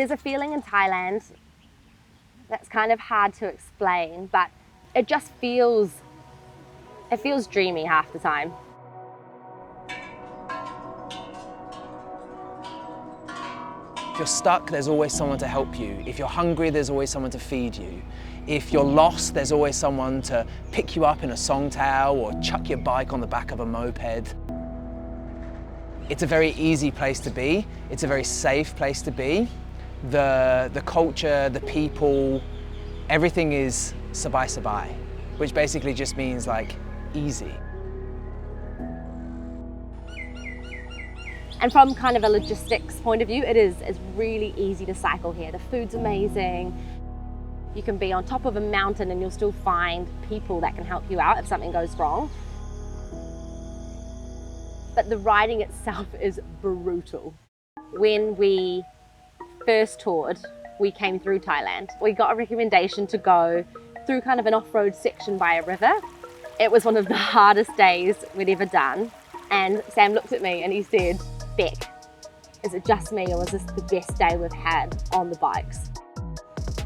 There's a feeling in Thailand that's kind of hard to explain, but it just feels dreamy half the time. If you're stuck, there's always someone to help you. If you're hungry, there's always someone to feed you. If you're lost, there's always someone to pick you up in a song towel or chuck your bike on the back of a moped. It's a very easy place to be. It's a very safe place to be. The culture, the people, everything is sabai, which basically just means like easy. And from kind of a logistics point of view, it's really easy to cycle here. The food's amazing. You can be on top of a mountain and you'll still find people that can help you out if something goes wrong. But the riding itself is brutal. When we first toured, we came through Thailand. We got a recommendation to go through kind of an off-road section by a river. It was one of the hardest days we'd ever done. And Sam looked at me and he said, "Bec, is it just me or was this the best day we've had on the bikes?"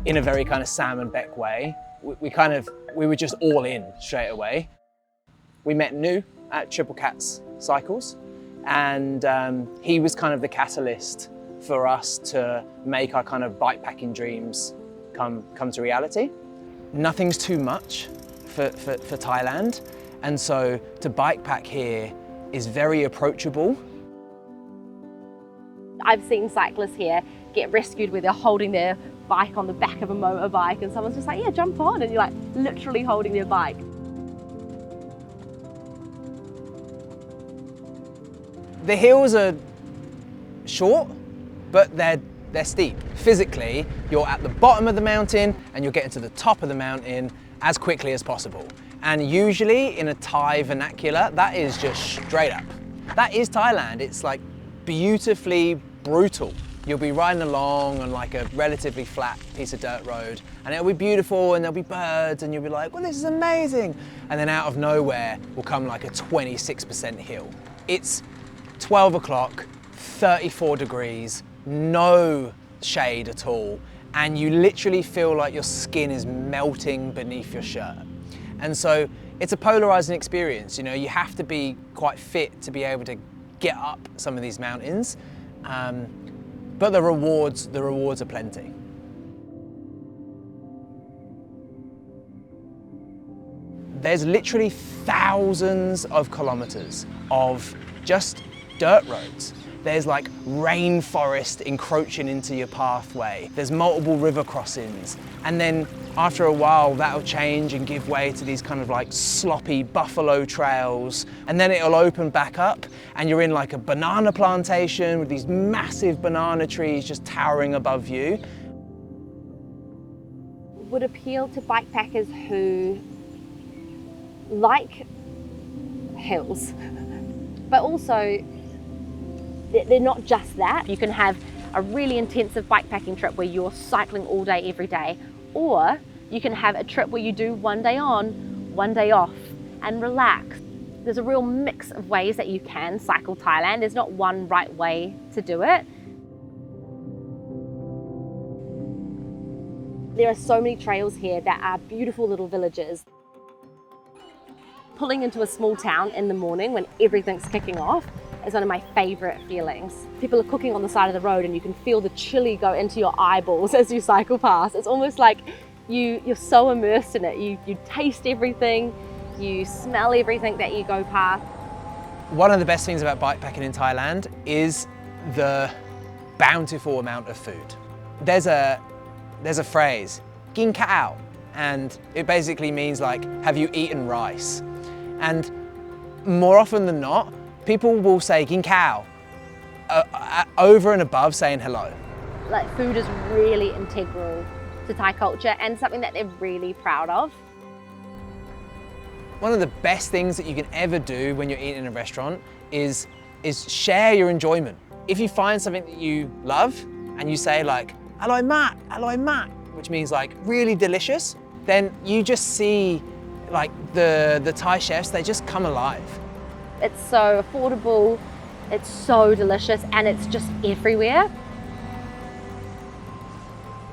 In a very kind of Sam and Bec way, we were just all in straight away. We met Nu at Triple Cats Cycles, and he was kind of the catalyst for us to make our kind of bikepacking dreams come to reality. Nothing's too much for Thailand, and so to bikepack here is very approachable. I've seen cyclists here get rescued where they're holding their bike on the back of a motorbike and someone's just like, "Yeah, jump on," and you're like literally holding their bike. The hills are short, but they're steep. Physically, you're at the bottom of the mountain and you're getting to the top of the mountain as quickly as possible. And usually in a Thai vernacular, that is just straight up. That is Thailand. It's like beautifully brutal. You'll be riding along on like a relatively flat piece of dirt road and it'll be beautiful and there'll be birds and you'll be like, "Well, this is amazing." And then out of nowhere will come like a 26% hill. It's 12 o'clock, 34 degrees, no shade at all. And you literally feel like your skin is melting beneath your shirt. And so it's a polarizing experience. You know, you have to be quite fit to be able to get up some of these mountains. But the rewards are plenty. There's literally thousands of kilometers of just dirt roads. There's like rainforest encroaching into your pathway. There's multiple river crossings. And then after a while, that'll change and give way to these kind of like sloppy buffalo trails. And then it'll open back up and you're in like a banana plantation with these massive banana trees just towering above you. Would appeal to bikepackers who like hills, but also they're not just that. You can have a really intensive bikepacking trip where you're cycling all day, every day, or you can have a trip where you do one day on, one day off and relax. There's a real mix of ways that you can cycle Thailand. There's not one right way to do it. There are so many trails here that are beautiful little villages. Pulling into a small town in the morning when everything's kicking off is one of my favorite feelings. People are cooking on the side of the road and you can feel the chili go into your eyeballs as you cycle past. It's almost like you're so immersed in it. You taste everything, you smell everything that you go past. One of the best things about bikepacking in Thailand is the bountiful amount of food. There's a phrase, "Gin kao," and it basically means like, have you eaten rice? And more often than not, people will say "gin kao" over and above saying hello. Like, food is really integral to Thai culture and something that they're really proud of. One of the best things that you can ever do when you're eating in a restaurant is share your enjoyment. If you find something that you love and you say like, "Aloi mak," which means like really delicious, then you just see like the Thai chefs, they just come alive. It's so affordable, it's so delicious, and it's just everywhere.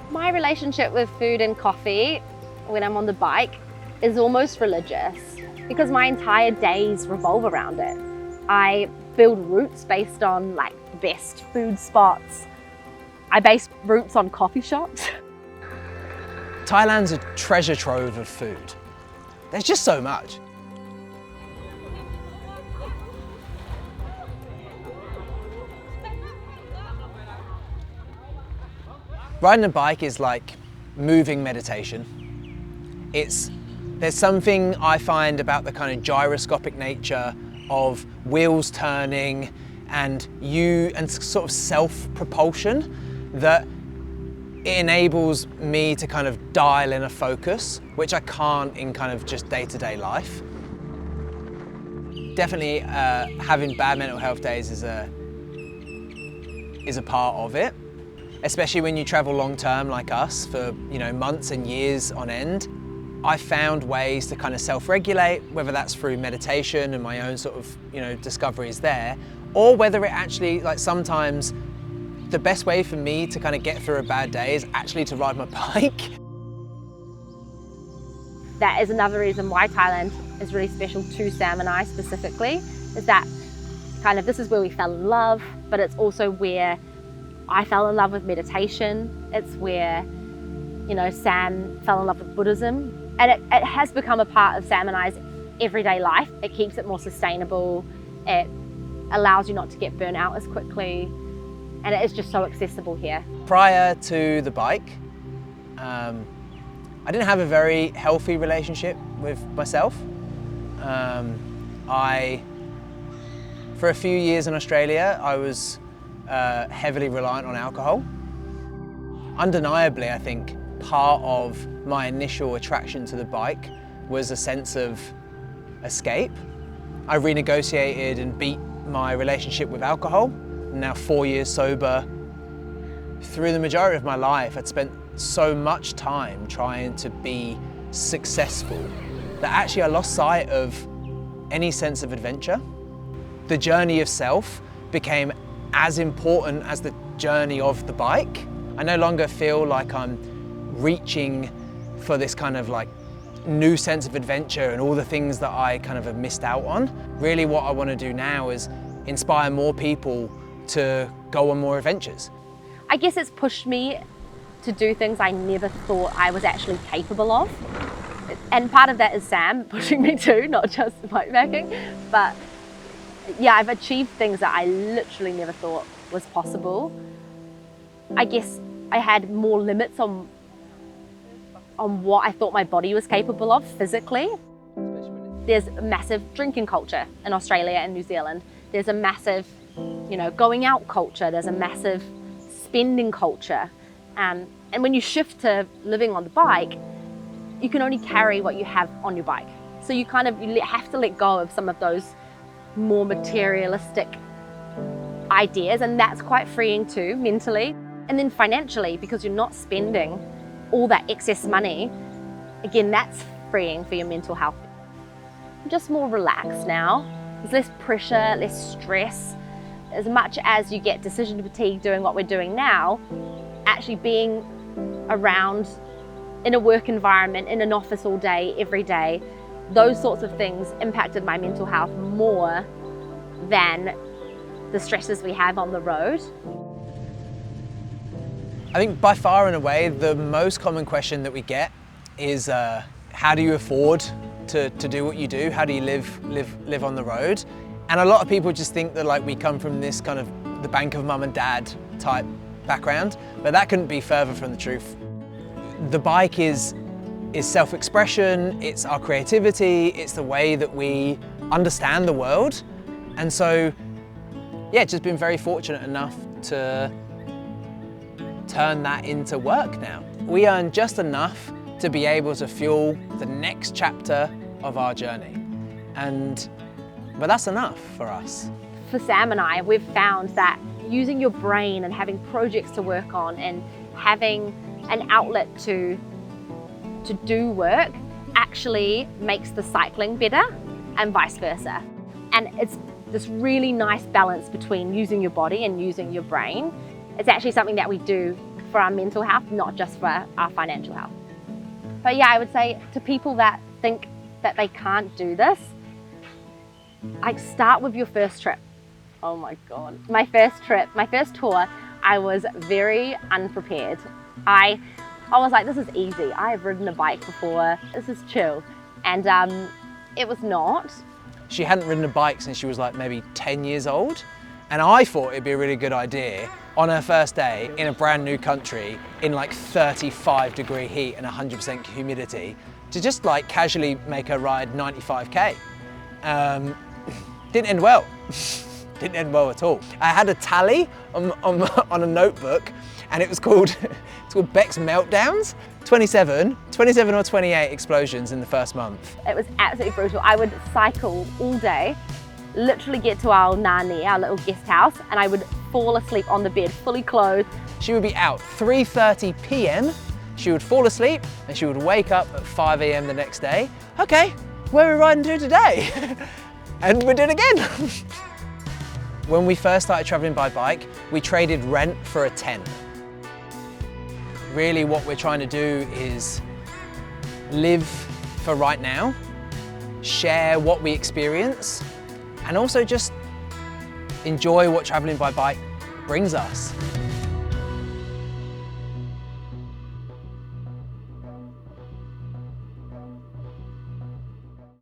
My relationship with food and coffee when I'm on the bike is almost religious because my entire days revolve around it. I build routes based on like the best food spots. I base routes on coffee shops. Thailand's a treasure trove of food. There's just so much. Riding a bike is like moving meditation. There's something I find about the kind of gyroscopic nature of wheels turning and sort of self-propulsion that it enables me to kind of dial in a focus, which I can't in kind of just day-to-day life. Definitely having bad mental health days is a part of it. Especially when you travel long term like us for months and years on end. I've found ways to kind of self-regulate, whether that's through meditation and my own sort of discoveries there, or whether it actually, like sometimes the best way for me to kind of get through a bad day is actually to ride my bike. That is another reason why Thailand is really special to Sam and I specifically, is that kind of this is where we fell in love, but it's also where I fell in love with meditation. It's where, Sam fell in love with Buddhism. And it has become a part of Sam and I's everyday life. It keeps it more sustainable. It allows you not to get burnt out as quickly. And it is just so accessible here. Prior to the bike, I didn't have a very healthy relationship with myself. For a few years in Australia, I was heavily reliant on alcohol. Undeniably, I think part of my initial attraction to the bike was a sense of escape. I renegotiated and beat my relationship with alcohol. I'm now 4 years sober. Through the majority of my life, I'd spent so much time trying to be successful that actually I lost sight of any sense of adventure. The journey of self became as important as the journey of the bike. I no longer feel like I'm reaching for this kind of like new sense of adventure and all the things that I kind of have missed out on. Really what I want to do now is inspire more people to go on more adventures. I guess it's pushed me to do things I never thought I was actually capable of. And part of that is Sam pushing me too, not just bikepacking, but yeah, I've achieved things that I literally never thought was possible. I guess I had more limits on what I thought my body was capable of physically. There's a massive drinking culture in Australia and New Zealand. There's a massive, going out culture. There's a massive spending culture. And when you shift to living on the bike, you can only carry what you have on your bike. So you have to let go of some of those more materialistic ideas, and that's quite freeing too, mentally. And then financially, because you're not spending all that excess money, again, that's freeing for your mental health. I'm just more relaxed now. There's less pressure, less stress. As much as you get decision fatigue doing what we're doing now, actually being around in a work environment, in an office all day, every day, those sorts of things impacted my mental health more than the stresses we have on the road. I think by far and away, the most common question that we get is how do you afford to do what you do? How do you live on the road? And a lot of people just think that like we come from this kind of the bank of mum and dad type background, but that couldn't be further from the truth. The bike is self-expression, it's our creativity, it's the way that we understand the world. And so, yeah, just been very fortunate enough to turn that into work now. We earn just enough to be able to fuel the next chapter of our journey. But that's enough for us. For Sam and I, we've found that using your brain and having projects to work on and having an outlet to do work actually makes the cycling better and vice versa. And it's this really nice balance between using your body and using your brain. It's actually something that we do for our mental health, not just for our financial health. But yeah, I would say to people that think that they can't do this, like start with your first trip. Oh my God. My first trip, my first tour, I was very unprepared. I was like, this is easy. I have ridden a bike before. This is chill. And it was not. She hadn't ridden a bike since she was like maybe 10 years old. And I thought it'd be a really good idea on her first day in a brand new country in like 35-degree heat and 100% humidity to just like casually make her ride 95K. Didn't end well. Didn't end well at all. I had a tally on a notebook and it was called, it's called Bec's Meltdowns. 27 or 28 explosions in the first month. It was absolutely brutal. I would cycle all day, literally get to our nani, our little guest house, and I would fall asleep on the bed, fully clothed. She would be out 3:30 p.m. She would fall asleep and she would wake up at 5 a.m. the next day. Okay, where are we riding to today? And we're doing it again. When we first started traveling by bike, we traded rent for a tent. Really what we're trying to do is live for right now, share what we experience, and also just enjoy what traveling by bike brings us.